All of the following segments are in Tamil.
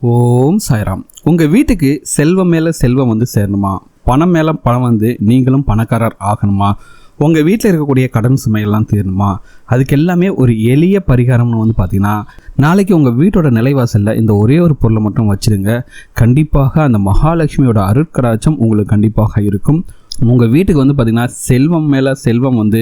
ஓம் சாய்ராம். உங்கள் வீட்டுக்கு செல்வம் மேலே செல்வம் வந்து சேரணுமா, பணம் மேலே பணம் வந்து நீங்களும் பணக்காரர் ஆகணுமா, உங்கள் வீட்டில் இருக்கக்கூடிய கடன் சுமையெல்லாம் தீரணுமா, அதுக்கு எல்லாமே ஒரு எளிய பரிகாரம்னு வந்து பார்த்தீங்கன்னா, நாளைக்கு உங்கள் வீட்டோட நிலைவாசலில் இந்த ஒரே ஒரு பொருளை மட்டும் வச்சுருங்க. கண்டிப்பாக அந்த மகாலட்சுமியோட அருட்கடாட்சம் உங்களுக்கு கண்டிப்பாக இருக்கும். உங்கள் வீட்டுக்கு வந்து பார்த்திங்கன்னா செல்வம் மேலே செல்வம் வந்து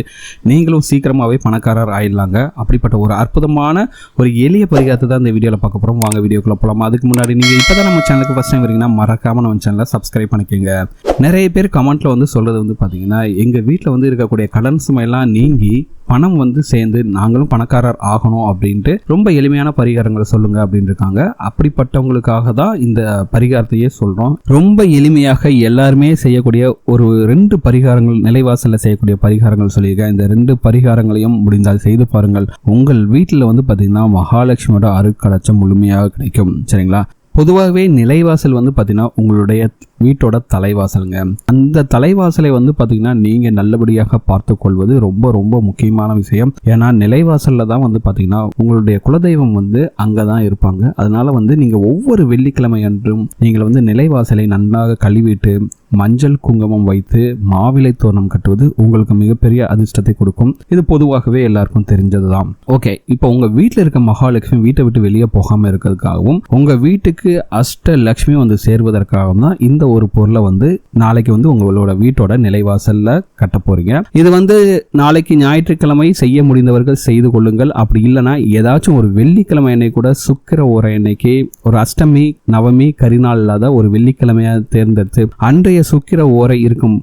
நீங்களும் சீக்கிரமாகவே பணக்காரர் ஆயிடலாங்க. அப்படிப்பட்ட ஒரு அற்புதமான ஒரு எளிய பரிகாரத்தை தான் இந்த வீடியோவில் பார்க்க போகிறோம். வாங்க வீடியோக்குள்ளே போகலாம். அதுக்கு முன்னாடி நீங்கள் இப்போ தான் நம்ம சேனலுக்கு ஃபஸ்ட் டைம் வரீங்கன்னா மறக்காமல் நம்ம சேனலை சப்ஸ்கிரைப் பண்ணிக்கோங்க. நிறைய பேர் கமெண்ட்டில் வந்து சொல்கிறது வந்து பார்த்திங்கன்னா, எங்கள் வீட்டில் வந்து இருக்கக்கூடிய கடன் சுமையெல்லாம் நீங்கி பணம் வந்து சேர்ந்து நாங்களும் பணக்காரர் ஆகணும் அப்படின்ட்டு ரொம்ப எளிமையான பரிகாரங்களை சொல்லுங்க அப்படின்னு இருக்காங்க. அப்படிப்பட்டவங்களுக்காக தான் இந்த பரிகாரத்தையே சொல்கிறோம். ரொம்ப எளிமையாக எல்லாருமே செய்யக்கூடிய ஒரு 2 பரிகாரங்கள், நிலைவாசலில் செய்யக்கூடிய பரிகாரங்கள் சொல்லியிருக்கேன். இந்த 2 பரிகாரங்களையும் முடிந்தால் செய்து பாருங்கள். உங்கள் வீட்டில் வந்து பார்த்தீங்கன்னா மகாலட்சுமியோட அருட்கடாட்சம் முழுமையாக கிடைக்கும். சரிங்களா? பொதுவாகவே நிலைவாசல் வந்து பார்த்தீங்கன்னா உங்களுடைய வீட்டோட தலைவாசலுங்க. அந்த தலைவாசலை வந்து பார்த்தீங்கன்னா நீங்கள் நல்லபடியாக பார்த்து கொள்வது ரொம்ப ரொம்ப முக்கியமான விஷயம். ஏன்னா நிலைவாசலில் தான் வந்து பார்த்தீங்கன்னா உங்களுடைய குலதெய்வம் வந்து அங்கே தான் இருப்பாங்க. அதனால வந்து நீங்கள் ஒவ்வொரு வெள்ளிக்கிழமை அன்றும் நீங்கள் வந்து நிலைவாசலை நன்றாக கழுவிட்டு மஞ்சள் குங்குமம் வைத்து மாவிலை தோரணம் கட்டுவது உங்களுக்கு மிகப்பெரிய அதிர்ஷ்டத்தை கொடுக்கும். இது பொதுவாகவே எல்லாருக்கும் தெரிஞ்சது தான். ஓகே, இப்போ உங்கள் வீட்டில் இருக்க மகாலட்சுமி வீட்டை விட்டு வெளியே போகாமல் இருக்கிறதுக்காகவும் உங்கள் வீட்டுக்கு அஷ்டலட்சுமி வந்து சேர்வதற்காகவும் தான் இந்த ஒரு பொருளை வந்து நாளைக்கு வந்து உங்களோட வீட்டோட நிலைவாசல்ல கட்ட போறீங்க. இது வந்து நாளைக்கு ஞாயிற்றுக்கிழமை செய்ய முடிந்தவர்கள் செய்து கொள்ளுங்கள். அப்படி இல்லைன்னா ஏதாச்சும் ஒரு வெள்ளிக்கிழமை எண்ணெய் கூட சுக்கிர ஓர எண்ணெய்க்கு ஒரு அஷ்டமி நவமி கரிநாள் இல்லாத ஒரு வெள்ளிக்கிழமையை தேர்ந்தெடுத்து அன்றைய சுக்கிர ஓரை இருக்கும்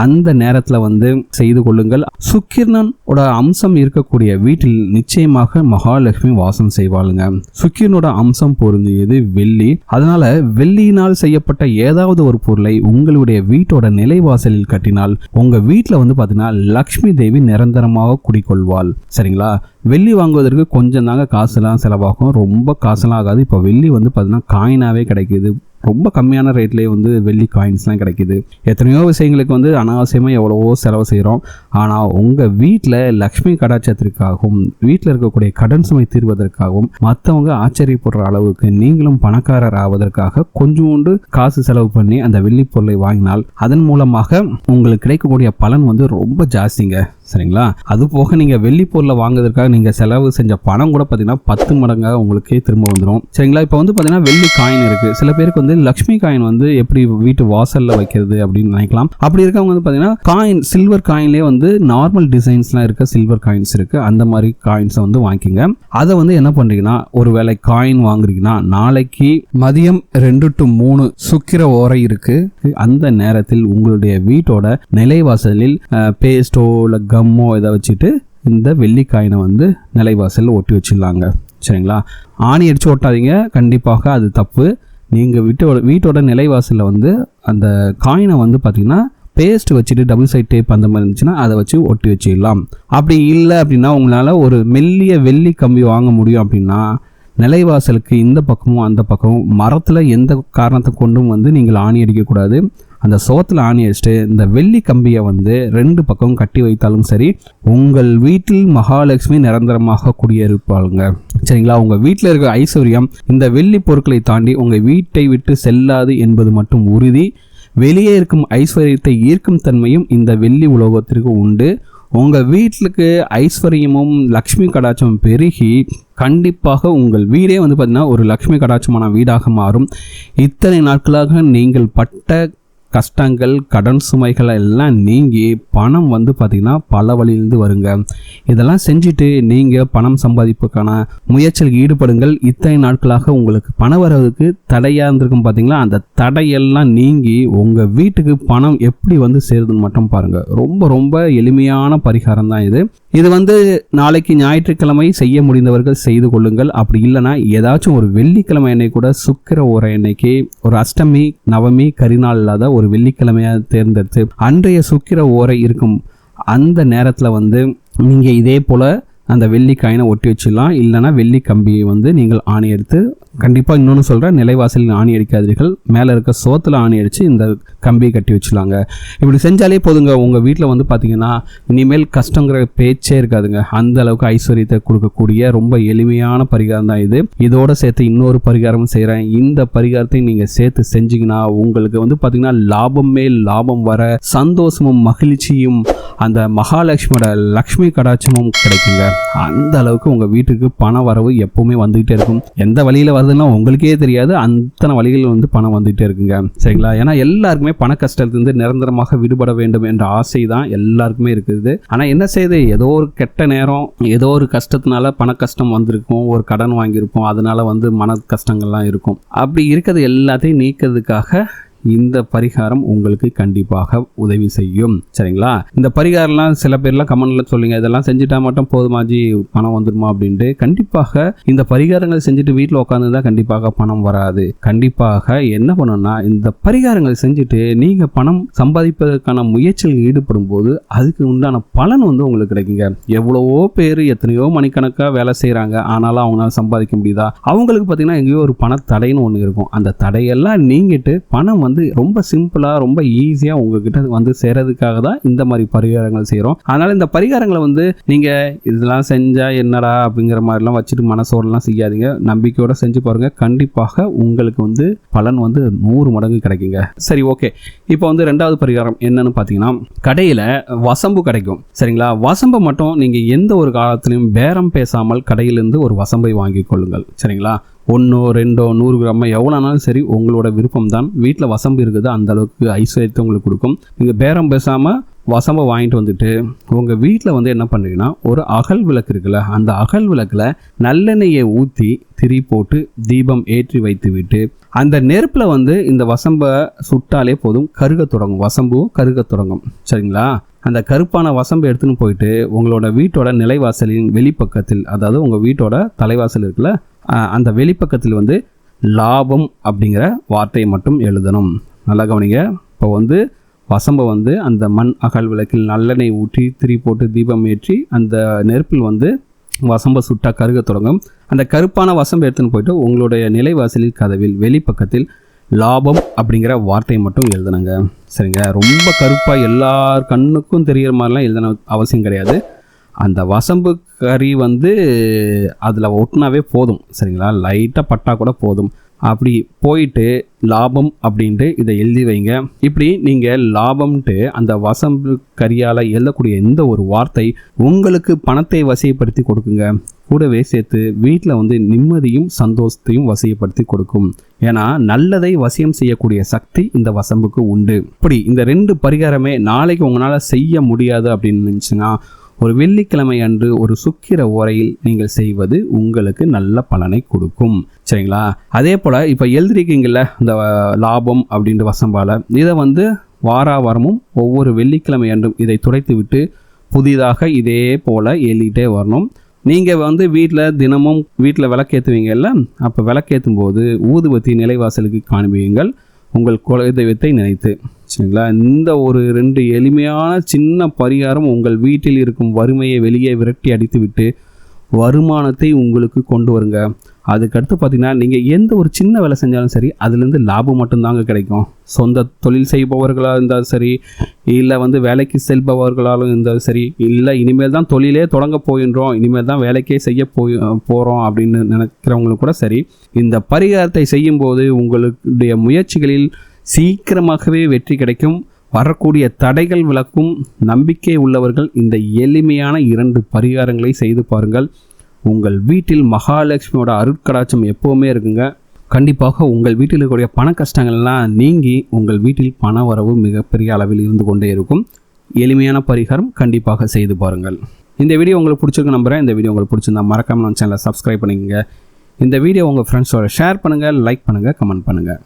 அந்த நேரத்தில் வந்து செய்து கொள்ளுங்கள். சுக்கிரனோட அம்சம் இருக்கக்கூடிய வீட்டில் நிச்சயமாக மகாலட்சுமி வாசம் செய்வாளுங்க. சுக்கிரனோட அம்சம் பொருந்தியது வெள்ளி. அதனால வெள்ளியினால் செய்யப்பட்ட ஏதாவது ஒரு பொருளை உங்களுடைய வீட்டோட நிலைவாசலில் கட்டினால் உங்க வீட்டில் வந்து பார்த்தீங்கன்னா லக்ஷ்மி தேவி நிரந்தரமாக குடிக்கொள்வாள். சரிங்களா? வெள்ளி வாங்குவதற்கு கொஞ்சம் தாங்க காசுலாம் செலவாகும். ரொம்ப காசுலாம் ஆகாது. இப்போ வெள்ளி வந்து பார்த்தீங்கன்னா காயினாவே கிடைக்குது. ரொம்ப கம்மியான ரேட்லேயே வந்து வெள்ளி காயின்ஸ்லாம் கிடைக்கிது. எத்தனையோ விஷயங்களுக்கு வந்து அனாவசியமாக எவ்வளவோ செலவு செய்கிறோம். ஆனால் உங்கள் வீட்டில் லக்ஷ்மி கடாட்சத்திற்காகவும் வீட்டில் இருக்கக்கூடிய கடன் சுமை தீர்வதற்காகவும் மற்றவங்க ஆச்சரியப்படுற அளவுக்கு நீங்களும் பணக்காரர் ஆவதற்காக கொஞ்சோண்டு காசு செலவு பண்ணி அந்த வெள்ளி பொருளை வாங்கினால் அதன் மூலமாக உங்களுக்கு கிடைக்கக்கூடிய பலன் வந்து ரொம்ப ஜாஸ்திங்க. சரிங்களா? அது போக நீங்கள் வெள்ளி பொருளை வாங்குவதற்காக நீங்கள் செலவு செஞ்ச பணம் கூட பார்த்தீங்கன்னா 10 மடங்காக உங்களுக்கே திரும்ப வந்துடும். சரிங்களா? இப்போ வந்து பார்த்தீங்கன்னா வெள்ளி காயின் இருக்குது. சில பேருக்கு வந்து லக்ஷ்மி காயின் வந்து எப்படி வீட்டு வாசலில் வைக்கிறது அப்படின்னு நினைக்கலாம். அப்படி இருக்கவங்க வந்து பார்த்தீங்கன்னா காயின் சில்வர் காயின்லேயே வந்து நார்மல் டிசைன்ஸ்லாம் இருக்க சில்வர் காயின்ஸ் இருக்குது. அந்த மாதிரி காயின்ஸை வந்து வாங்கிக்கோங்க. அதை வந்து என்ன பண்ணுறீங்கன்னா, ஒரு வேளை காயின் வாங்குறீங்கன்னா நாளைக்கு மதியம் 2 to 3 சுக்கிர ஓரை இருக்குது. அந்த நேரத்தில் உங்களுடைய வீட்டோட நிலைவாசலில் பேஸ்டோ இல்லை கம்மோ இதை வச்சுட்டு இந்த வெள்ளி காயினை வந்து நிலைவாசலில் ஒட்டி வச்சிடலாங்க. சரிங்களா? ஆணி அடித்து ஒட்டாதீங்க, கண்டிப்பாக அது தப்பு. நீங்கள் வீட்டோட நிலைவாசலில் வந்து அந்த காயினை வந்து பார்த்தீங்கன்னா பேஸ்ட் வச்சுட்டு டபுள் சைட் டேப் அந்த மாதிரி இருந்துச்சுன்னா அதை வச்சு ஒட்டி வச்சிடலாம். அப்படி இல்லை அப்படின்னா உங்களால் ஒரு மெல்லிய வெள்ளி கம்பி வாங்க முடியும் அப்படின்னா நிலைவாசலுக்கு இந்த பக்கமும் அந்த பக்கமும் மரத்தில் எந்த காரணத்தை கொண்டும் வந்து நீங்கள் ஆணி அடிக்கக்கூடாது. அந்த சோத்தில் ஆணி அடிச்சுட்டு இந்த வெள்ளி கம்பியை வந்து 2 பக்கமும் கட்டி வைத்தாலும் சரி, உங்கள் வீட்டில் மகாலட்சுமி நிரந்தரமாக குடியிருப்பாளுங்க. சரிங்களா? உங்கள் வீட்டில் இருக்க ஐஸ்வர்யம் இந்த வெள்ளி பொருட்களை தாண்டி உங்கள் வீட்டை விட்டு செல்லாது என்பது மட்டும் உறுதி. வெளியே இருக்கும் ஐஸ்வர்யத்தை ஈர்க்கும் தன்மையும் இந்த வெள்ளி உலோகத்திற்கு உண்டு. உங்கள் வீட்டுக்கு ஐஸ்வர்யமும் லக்ஷ்மி கடாட்சமும் பெருகி கண்டிப்பாக உங்கள் வீடே வந்து பார்த்திங்கன்னா ஒரு லக்ஷ்மி கடாட்சமான வீடாக மாறும். இத்தனை நாட்களாக நீங்கள் பட்ட கஷ்டங்கள் கடன் சுமைகள் எல்லாம் நீங்கி பணம் வந்து பார்த்திங்கன்னா பல வழியிலிருந்து வருங்க. இதெல்லாம் செஞ்சுட்டு நீங்கள் பணம் சம்பாதிப்புக்கான முயற்சியில் ஈடுபடுங்கள். இத்தனை நாட்களாக உங்களுக்கு பண வரவுக்கு தடையாக இருந்திருக்கும் பார்த்தீங்களா, அந்த தடையெல்லாம் நீங்கி உங்கள் வீட்டுக்கு பணம் எப்படி வந்து சேருதுன்னு மட்டும் பாருங்கள். ரொம்ப ரொம்ப எளிமையான பரிகாரம் தான் இது. இது வந்து நாளைக்கு ஞாயிற்றுக்கிழமை செய்ய முடிந்தவர்கள் செய்து கொள்ளுங்கள். அப்படி இல்லைன்னா ஏதாச்சும் ஒரு வெள்ளிக்கிழமை எண்ணெய் கூட சுக்கிர ஓர எண்ணெய்க்கு ஒரு அஷ்டமி நவமி கரிநாள் இல்லாத ஒரு வெள்ளிக்கிழமையாக தேர்ந்தெடுத்து அன்றைய சுக்கிர ஓரை இருக்கும் அந்த நேரத்தில் வந்து நீங்கள் இதே போல் அந்த வெள்ளி காயினை ஒட்டி வச்சிடலாம். இல்லைனா வெள்ளி கம்பியை வந்து நீங்கள் ஆணி எடுத்து, கண்டிப்பாக இன்னொன்று சொல்கிறேன், நிலைவாசலில் ஆணி அடிக்காதீர்கள். மேலே இருக்க சோத்தில் ஆணி அடித்து இந்த கம்பி கட்டி வச்சுலாங்க. இப்படி செஞ்சாலே போதுங்க, உங்கள் வீட்டில் வந்து பார்த்தீங்கன்னா இனிமேல் கஷ்டங்கிற பேச்சே இருக்காதுங்க. அந்த அளவுக்கு ஐஸ்வர்யத்தை கொடுக்கக்கூடிய ரொம்ப எளிமையான பரிகாரம் தான் இது. இதோட சேர்த்து இன்னொரு பரிகாரமும் செய்கிறேன். இந்த பரிகாரத்தை நீங்கள் சேர்த்து செஞ்சீங்கன்னா உங்களுக்கு வந்து பார்த்தீங்கன்னா லாபம் மேல் லாபம் வர, சந்தோஷமும் மகிழ்ச்சியும் அந்த மகாலட்சுமியோட லக்ஷ்மி கடாட்சமும் கிடைக்குங்க. அந்த அளவுக்கு உங்கள் வீட்டுக்கு பண வரவு எப்பவுமே வந்துகிட்டே இருக்கும். எந்த வழியில் வருதுன்னா உங்களுக்கே தெரியாது, அத்தனை வழிகள் வந்து பணம் வந்துகிட்டே இருக்குங்க. சரிங்களா? ஏன்னா எல்லாருக்குமே பண கஷ்டத்திலிருந்து நிரந்தரமாக விடுபட வேண்டும் என்ற ஆசை தான் எல்லாருக்குமே இருக்குது. ஆனால் என்ன செய்யுது, ஏதோ ஒரு கெட்ட நேரம், ஏதோ ஒரு கஷ்டத்தினால பண கஷ்டம் வந்திருக்கும், ஒரு கடன் வாங்கியிருப்போம், அதனால வந்து மன கஷ்டங்கள்லாம் இருக்கும். அப்படி இருக்கிறது எல்லாத்தையும் நீக்கிறதுக்காக இந்த பரிகாரம் உங்களுக்கு கண்டிப்பாக உதவி செய்யும். சரிங்களா? இந்த பரிகாரம்லாம் சில பேர்லாம் கமெண்ட்ல சொல்லுங்க, இதெல்லாம் செஞ்சுட்டா மட்டும் போதுமாஜி பணம் வந்துருமா அப்படின்ட்டு. கண்டிப்பாக இந்த பரிகாரங்கள் செஞ்சுட்டு வீட்டில் உட்காந்துருந்தா கண்டிப்பாக பணம் வராது. கண்டிப்பாக என்ன பண்ணணும்னா, இந்த பரிகாரங்கள் செஞ்சுட்டு நீங்க பணம் சம்பாதிப்பதற்கான முயற்சியில் ஈடுபடும் போது அதுக்கு உண்டான பலன் வந்து உங்களுக்கு கிடைக்குங்க. எவ்வளவோ பேர் எத்தனையோ மணிக்கணக்காக வேலை செய்யறாங்க, ஆனாலும் அவங்களால சம்பாதிக்க முடியுதா? அவங்களுக்கு பார்த்தீங்கன்னா எங்கேயோ ஒரு பண தடைன்னு ஒன்று இருக்கும். அந்த தடையெல்லாம் நீங்கிட்டு பணம் வந்து ரொம்ப சிம்பிளா, ரொம்ப ஈஸியா உங்ககிட்ட வந்து சேரதுக்காக தான் இந்த மாதிரி பரிகாரங்கள் செய்யறோம். அதனால இந்த பரிகாரங்களை வந்து நீங்க இதெல்லாம் செஞ்சா என்னடா அப்படிங்கிற மாதிரிலாம் வச்சுட்டு மனசோடலாம் செய்யாதீங்க. நம்பிக்கையோட செஞ்சு பாருங்க, கண்டிப்பாக உங்களுக்கு வந்து பலன் வந்து 100 மடங்கு கிடைக்குங்க. சரி, ஓகே. இப்போ வந்து 2வது பரிகாரம் என்னன்னு பார்த்தீங்கன்னா, கடையில் வசம்பு கிடைக்கும். சரிங்களா? வசம்பை மட்டும் நீங்க எந்த ஒரு காலத்திலையும் பேரம் பேசாமல் கடையிலிருந்து ஒரு வசம்பை வாங்கி கொள்ளுங்கள். சரிங்களா? 1, 2, 100 கிராம் எவ்வளோனாலும் சரி, உங்களோட விருப்பம் தான். வீட்டில் வசம்பு இருக்குது, அந்த அளவுக்கு ஐஸ்வர்யத்தை உங்களுக்கு கொடுக்கும். நீங்கள் பேரம் பேசாமல் வசம்பை வாங்கிட்டு வந்துட்டு உங்கள் வீட்டில் வந்து என்ன பண்ணுறீங்கன்னா, ஒரு அகல் விளக்கு இருக்குல்ல, அந்த அகல் விளக்கில் நல்லெண்ணெயை ஊற்றி திரி போட்டு தீபம் ஏற்றி வைத்து விட்டு அந்த நெருப்பில் வந்து இந்த வசம்பை சுட்டாலே போதும், கருக தொடங்கும். வசம்பும் கருக தொடங்கும். சரிங்களா? அந்த கருப்பான வசம்பை எடுத்துன்னு போயிட்டு உங்களோட வீட்டோட நிலைவாசலின் வெளிப்பக்கத்தில், அதாவது உங்கள் வீட்டோட தலைவாசல் இருக்குல்ல, அந்த வெளிப்பக்கத்தில் வந்து லாபம் அப்படிங்கிற வார்த்தையை மட்டும் எழுதணும். நல்லா கவனிங்க. இப்போ வந்து வசம்பை வந்து அந்த மண் அகல் விளக்கில் நல்லெண்ணெய் ஊற்றி திரி போட்டு தீபம் ஏற்றி அந்த நெருப்பில் வந்து வசம்பை சுட்டா கருக தொடங்கும். அந்த கருப்பான வசம்பை எடுத்துன்னு போயிட்டு உங்களுடைய நிலைவாசலில் கதவில் வெளிப்பக்கத்தில் லாபம் அப்படிங்கிற வார்த்தையை மட்டும் எழுதணுங்க. சரிங்க? ரொம்ப கருப்பாக எல்லார் கண்ணுக்கும் தெரிகிற மாதிரிலாம் எழுதணும் அவசியம் கிடையாது. அந்த வசம்பு கறி வந்து அதில் ஒட்டினாவே போதும். சரிங்களா? லைட்டாக பட்டா கூட போதும். அப்படி போயிட்டு லாபம் அப்படின்ட்டு இதை எழுதி வைங்க. இப்படி நீங்கள் லாபம்ன்ட்டு அந்த வசம்பு கரியால் எழுதக்கூடிய எந்த ஒரு வார்த்தை உங்களுக்கு பணத்தை வசியப்படுத்தி கொடுக்குங்க. கூடவே சேர்த்து வீட்டில் வந்து நிம்மதியும் சந்தோஷத்தையும் வசியப்படுத்தி கொடுக்கும். ஏன்னா நல்லதை வசியம் செய்யக்கூடிய சக்தி இந்த வசம்புக்கு உண்டு. இப்படி இந்த 2 பரிகாரமே நாளைக்கு உங்களால் செய்ய முடியாது அப்படின்னு நினச்சிங்கன்னா, ஒரு வெள்ளிக்கிழமை அன்று ஒரு சுக்கிர ஓரையில் நீங்கள் செய்வது உங்களுக்கு நல்ல பலனை கொடுக்கும். சரிங்களா? அதே போல் இப்போ எழுதிருக்கீங்கல்ல இந்த லாபம் அப்படின்ற வசம்பால், இதை வந்து வாரமும் ஒவ்வொரு வெள்ளிக்கிழமை அன்றும் இதை துடைத்து விட்டு புதிதாக இதே போல் எழுதிட்டே வரணும். நீங்கள் வந்து வீட்டில் தினமும் வீட்டில் விளக்கேற்றுவீங்கல்ல, அப்போ விளக்கேற்றும் போது ஊதுபத்தி நிலைவாசலுக்கு காண்பியுங்கள் உங்கள் குலதெய்வத்தை நினைத்து. சரிங்களா? இந்த ஒரு 2 எளிமையான சின்ன பரிகாரம் உங்கள் வீட்டில் இருக்கும் வறுமையை வெளியே விரட்டி அடித்து விட்டு வருமானத்தை உங்களுக்கு கொண்டு வருங்க. அதுக்கடுத்து பார்த்தீங்கன்னா, நீங்கள் எந்த ஒரு சின்ன வேலை செஞ்சாலும் சரி, அதுலேருந்து லாபம் மட்டும்தாங்க கிடைக்கும். சொந்த தொழில் செய்பவர்களாக இருந்தாலும் சரி, இல்லை வந்து வேலைக்கு செல்பவர்களாலும் இருந்தாலும் சரி, இல்லை இனிமேல் தான் தொழிலே தொடங்க போகின்றோம், இனிமேல் தான் வேலைக்கே செய்ய போகிறோம் அப்படின்னு நினைக்கிறவங்களுக்கு கூட சரி, இந்த பரிகாரத்தை செய்யும்போது உங்களுடைய முயற்சிகளில் சீக்கிரமாகவே வெற்றி கிடைக்கும். வரக்கூடிய தடைகள் விலக்கும். நம்பிக்கை உள்ளவர்கள் இந்த எளிமையான 2 பரிகாரங்களை செய்து பாருங்கள். உங்கள் வீட்டில் மகாலட்சுமியோட அருட்கடாட்சம் எப்போவுமே இருக்குங்க. கண்டிப்பாக உங்கள் வீட்டில் இருக்கக்கூடிய பண கஷ்டங்கள்லாம் நீங்கி உங்கள் வீட்டில் பண வரவு மிகப்பெரிய அளவில் இருந்து கொண்டே இருக்கும். எளிமையான பரிகாரம் கண்டிப்பாக செய்து பாருங்கள். இந்த வீடியோ உங்களுக்கு பிடிச்சிருக்கு நம்புகிறேன். இந்த வீடியோ உங்களுக்கு பிடிச்சிருந்தா மறக்காமல் நம்ம சேனலை சப்ஸ்கிரைப் பண்ணிக்கங்க. இந்த வீடியோ உங்கள் ஃப்ரெண்ட்ஸோட ஷேர் பண்ணுங்கள், லைக் பண்ணுங்கள், கமெண்ட் பண்ணுங்கள்.